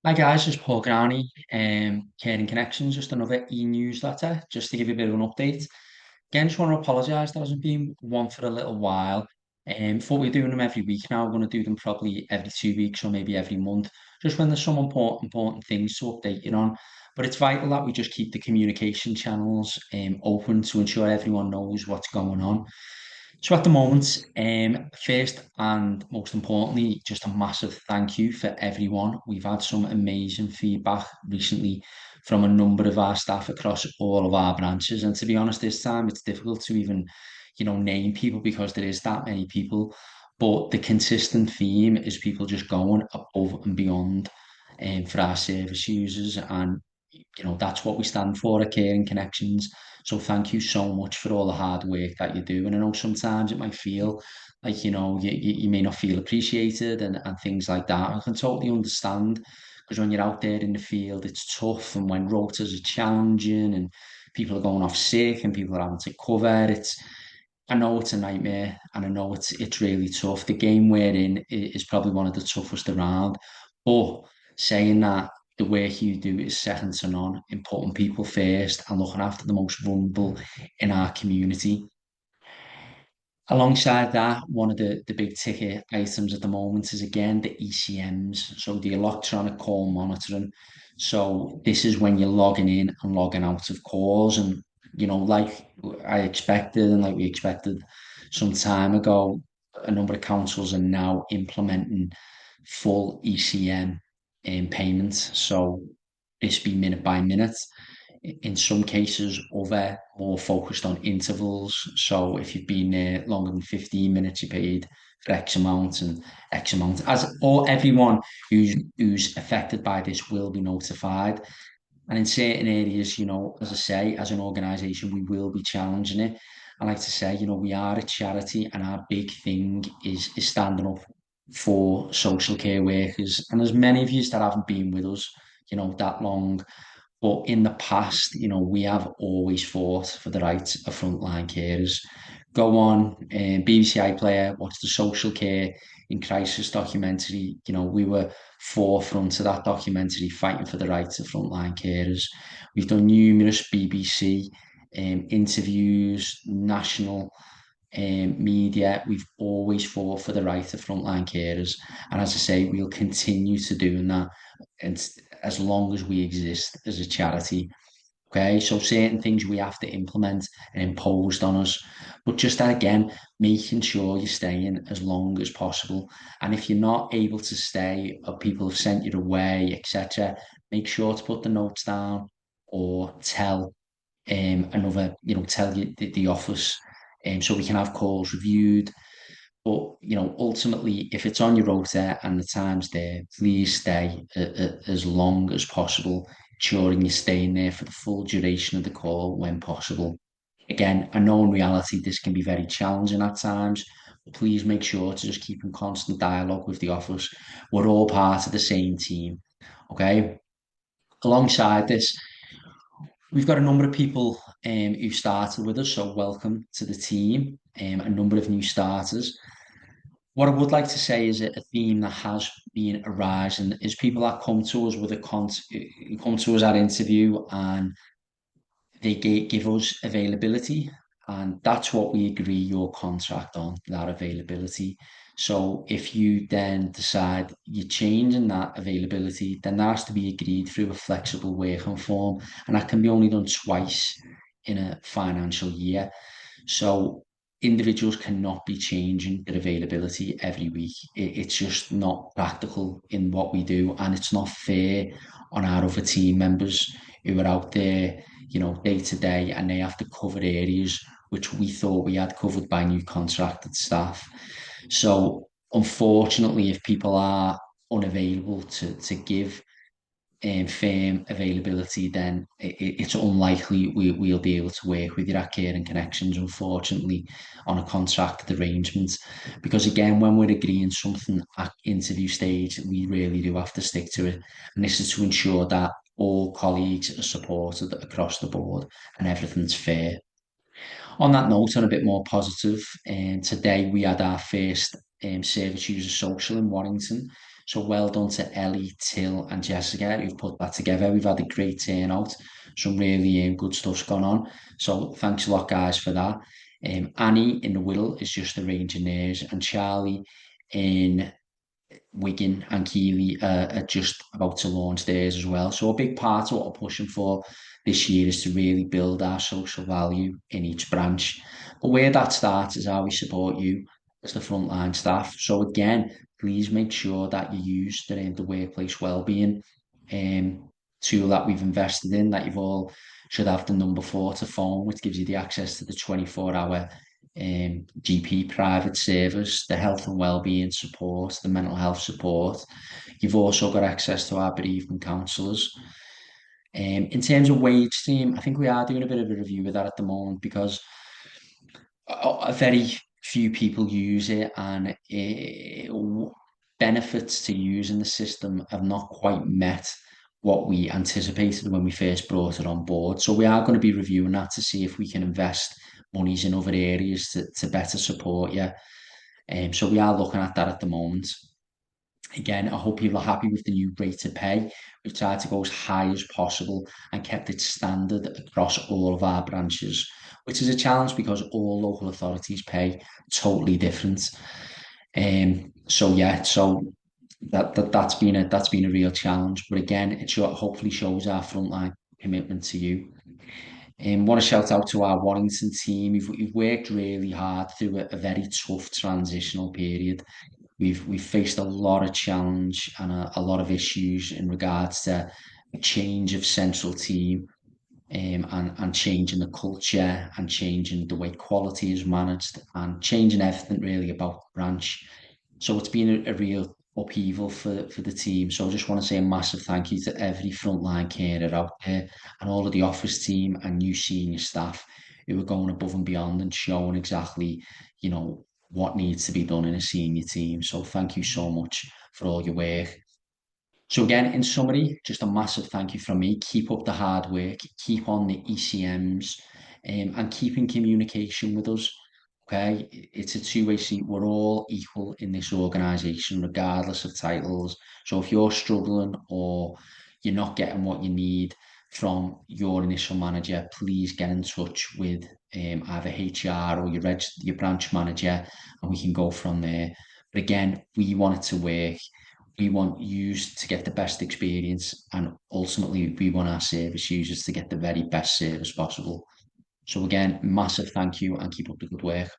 Hi guys, it's Paul Graney, Caring Connections, just another e-newsletter, just to give you a bit of an update. Again, just want to apologise that hasn't been one for a little while. Thought we're doing them every week now. We're going to do them probably every 2 weeks or maybe every month, just when there's some important things to update you on. But it's vital that we just keep the communication channels open to ensure everyone knows what's going on. So at the moment, first and most importantly, just a massive thank you for everyone. We've had some amazing feedback recently from a number of our staff across all of our branches. And to be honest, this time it's difficult to even, name people because there is that many people. But the consistent theme is people just going above and beyond for our service users. And that's what we stand for at Caring Connections. So thank you so much for all the hard work that you do. And I know sometimes it might feel like, you may not feel appreciated and things like that. I can totally understand because when you're out there in the field, it's tough. And when rotas are challenging and people are going off sick and people are having to cover, I know it's a nightmare and I know it's really tough. The game we're in is probably one of the toughest around. But saying that, the work you do is second to none in putting people first and looking after the most vulnerable in our community. Alongside that, one of the big ticket items at the moment is again the ECMs, so the electronic call monitoring. So this is when you're logging in and logging out of calls, and like I expected, and like we expected some time ago, a number of councils are now implementing full ECM in payments. So this be minute by minute. In some cases, other more focused on intervals. So if you've been there longer than 15 minutes, you paid for X amount and X amount. As or everyone who's affected by this will be notified. And in certain areas, as I say, as an organisation, we will be challenging it. I like to say, we are a charity, and our big thing is standing up for social care workers. And there's many of you that haven't been with us, that long. But in the past, we have always fought for the rights of frontline carers. Go on, BBC iPlayer, watch the social care in crisis documentary. We were forefront of that documentary, fighting for the rights of frontline carers. We've done numerous BBC interviews, national media. We've always fought for the right of frontline carers, and as I say, we'll continue to doing that, and as long as we exist as a charity. Okay, so certain things we have to implement and imposed on us, but just that again, making sure you're staying as long as possible. And if you're not able to stay, or people have sent you away, etc., make sure to put the notes down or tell another, tell you the office, so we can have calls reviewed. But ultimately, if it's on your rota and the time's there, please stay as long as possible, ensuring you're staying there for the full duration of the call when possible. Again, I know in reality this can be very challenging at times, but please make sure to just keep in constant dialogue with the office. We're all part of the same team, okay? Alongside this, we've got a number of people who started with us, so welcome to the team. A number of new starters. What I would like to say is that a theme that has been arising is people that come to us with come to us at interview and they give us availability, and that's what we agree your contract on, that availability. So if you then decide you're changing that availability, then that has to be agreed through a flexible working form, and that can be only done twice in a financial year. So individuals cannot be changing their availability every week. It's just not practical in what we do, and it's not fair on our other team members who are out there, day to day, and they have to cover areas which we thought we had covered by new contracted staff. So unfortunately, if people are unavailable to give firm availability, then it's unlikely we'll be able to work with your Caring Connections, unfortunately, on a contracted arrangement. Because again, when we're agreeing something at interview stage, we really do have to stick to it. And this is to ensure that all colleagues are supported across the board and everything's fair. On that note, on a bit more positive, today we had our first service user social in Warrington. So well done to Ellie, Till, and Jessica who've put that together. We've had a great turnout. Some really good stuff's gone on. So thanks a lot, guys, for that. Annie in the Whittle is just arranging theirs, and Charlie in Wigan and Keighley are just about to launch theirs as well. So a big part of what we're pushing for this year is to really build our social value in each branch. But where that starts is how we support you as the frontline staff. So again, please make sure that you use the workplace wellbeing tool that we've invested in, that you've all should have the number 4 to phone, which gives you the access to the 24-hour GP private service, the health and wellbeing support, the mental health support. You've also got access to our bereavement counsellors. In terms of wage stream, I think we are doing a bit of a review of that at the moment because a very few people use it, and benefits to using the system have not quite met what we anticipated when we first brought it on board. So we are going to be reviewing that to see if we can invest monies in other areas to better support you. So we are looking at that at the moment. Again, I hope people are happy with the new rate of pay. We've tried to go as high as possible and kept it standard across all of our branches, which is a challenge because all local authorities pay totally different. So yeah, so that's been a real challenge. But again, hopefully shows our frontline commitment to you. Want to shout out to our Warrington team. You've worked really hard through a very tough transitional period. We've faced a lot of challenge and a lot of issues in regards to a change of central team, and changing the culture and changing the way quality is managed and changing everything really about the branch. So it's been a real upheaval for the team. So I just want to say a massive thank you to every frontline carer out there and all of the office team and new senior staff who are going above and beyond and showing exactly, what needs to be done in a senior team. So thank you so much for all your work. So again, in summary, just a massive thank you from me. Keep up the hard work, keep on the ECMs, and keep in communication with us. Okay, it's a two-way street. We're all equal in this organisation, regardless of titles. So if you're struggling or you're not getting what you need from your initial manager, please get in touch with either HR or your branch manager, and we can go from there. But again, we want it to work. We want you to get the best experience, and ultimately we want our service users to get the very best service possible. So again, massive thank you and keep up the good work.